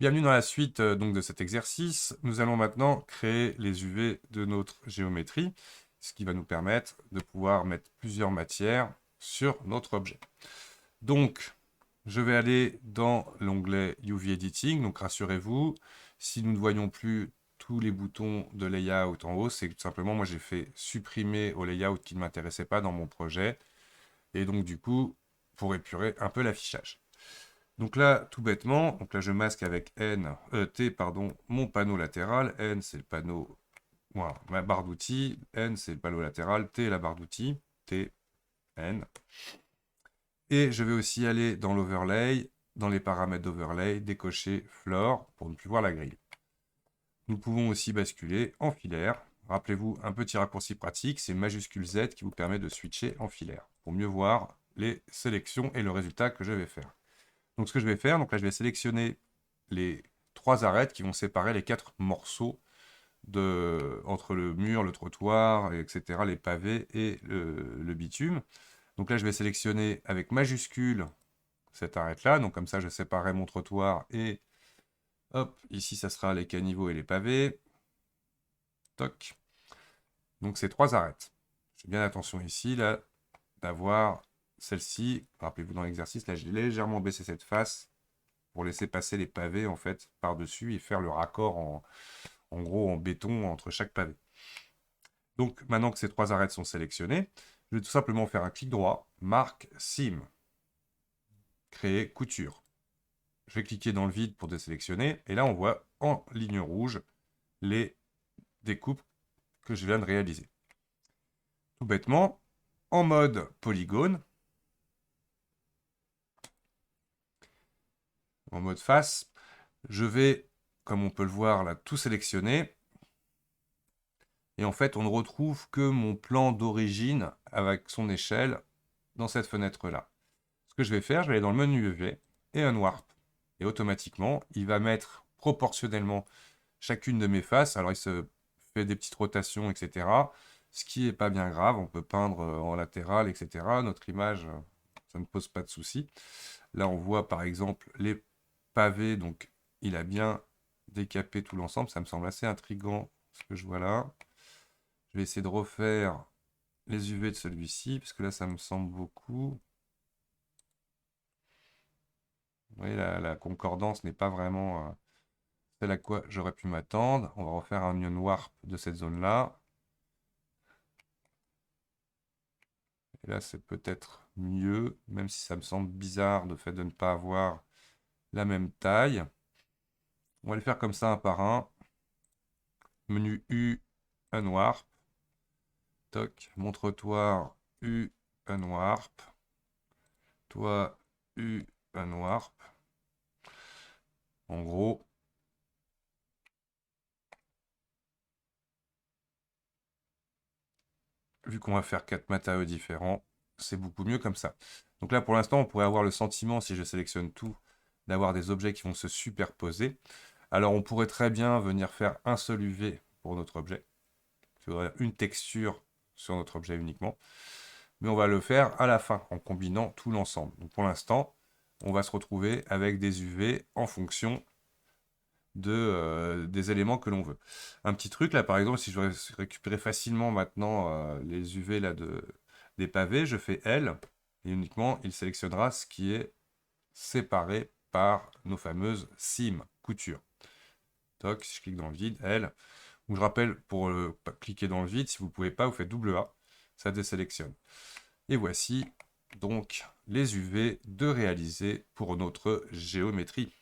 Bienvenue dans la suite donc de cet exercice. Nous allons maintenant créer les UV de notre géométrie, ce qui va nous permettre de pouvoir mettre plusieurs matières sur notre objet. Donc, je vais aller dans l'onglet UV Editing. Donc, rassurez-vous, si nous ne voyons plus tous les boutons de layout en haut, c'est tout simplement, moi j'ai fait supprimer au layout qui ne m'intéressait pas dans mon projet. Et donc, du coup, pour épurer un peu l'affichage. Donc là, tout bêtement, donc là je masque avec T, pardon, mon panneau latéral. N, c'est le panneau, voilà, ma barre d'outils. N, c'est le panneau latéral. T, la barre d'outils. T, N. Et je vais aussi aller dans l'overlay, dans les paramètres d'overlay, décocher floor pour ne plus voir la grille. Nous pouvons aussi basculer en filaire. Rappelez-vous, un petit raccourci pratique, c'est majuscule Z qui vous permet de switcher en filaire pour mieux voir les sélections et le résultat que je vais faire. Donc ce que je vais faire, donc là je vais sélectionner les 3 arêtes qui vont séparer les 4 morceaux entre le mur, le trottoir, etc., les pavés et le bitume. Donc là je vais sélectionner avec majuscule cette arête-là, donc comme ça je séparerai mon trottoir et hop, ici ça sera les caniveaux et les pavés. Toc. Donc ces 3 arêtes. Faites bien attention ici, là, d'avoir celle-ci. Rappelez-vous dans l'exercice, là j'ai légèrement baissé cette face pour laisser passer les pavés en fait par-dessus et faire le raccord en gros en béton entre chaque pavé. Donc maintenant que ces 3 arêtes sont sélectionnées, je vais tout simplement faire un clic droit, marque Seam, créer couture. Je vais cliquer dans le vide pour désélectionner et là on voit en ligne rouge les découpes que je viens de réaliser. Tout bêtement, en mode polygone, en mode face, je vais, comme on peut le voir là, tout sélectionner. Et en fait, on ne retrouve que mon plan d'origine avec son échelle dans cette fenêtre-là. Ce que je vais faire, je vais aller dans le menu UV et un warp. Et automatiquement, il va mettre proportionnellement chacune de mes faces. Alors, il se fait des petites rotations, etc. Ce qui n'est pas bien grave. On peut peindre en latéral, etc. Notre image, ça ne pose pas de souci. Là, on voit par exemple les pavés. Donc, il a bien décapé tout l'ensemble. Ça me semble assez intriguant ce que je vois là. Je vais essayer de refaire les UV de celui-ci, parce que là, ça me semble beaucoup. Vous voyez, la concordance n'est pas vraiment celle à quoi j'aurais pu m'attendre. On va refaire un onion warp de cette zone-là. Et là, c'est peut-être mieux, même si ça me semble bizarre de fait de ne pas avoir la même taille. On va le faire comme ça, un par un. Menu U, un warp. Toc, mon trottoir U, un warp. Toi, U, un warp. En gros, vu qu'on va faire 4 matériaux différents, c'est beaucoup mieux comme ça. Donc là, pour l'instant, on pourrait avoir le sentiment, si je sélectionne tout, d'avoir des objets qui vont se superposer. Alors, on pourrait très bien venir faire un seul UV pour notre objet. Il faudrait une texture sur notre objet uniquement. Mais on va le faire à la fin, en combinant tout l'ensemble. Donc pour l'instant, on va se retrouver avec des UV en fonction des éléments que l'on veut. Un petit truc là, par exemple, si je veux récupérer facilement maintenant les UV là, des pavés, je fais L, et uniquement il sélectionnera ce qui est séparé par nos fameuses cimes, coutures. Toc, si je clique dans le vide, L. Donc je rappelle, pour cliquer dans le vide, si vous ne pouvez pas, vous faites double A, ça désélectionne. Et voici donc les UV de réaliser pour notre géométrie.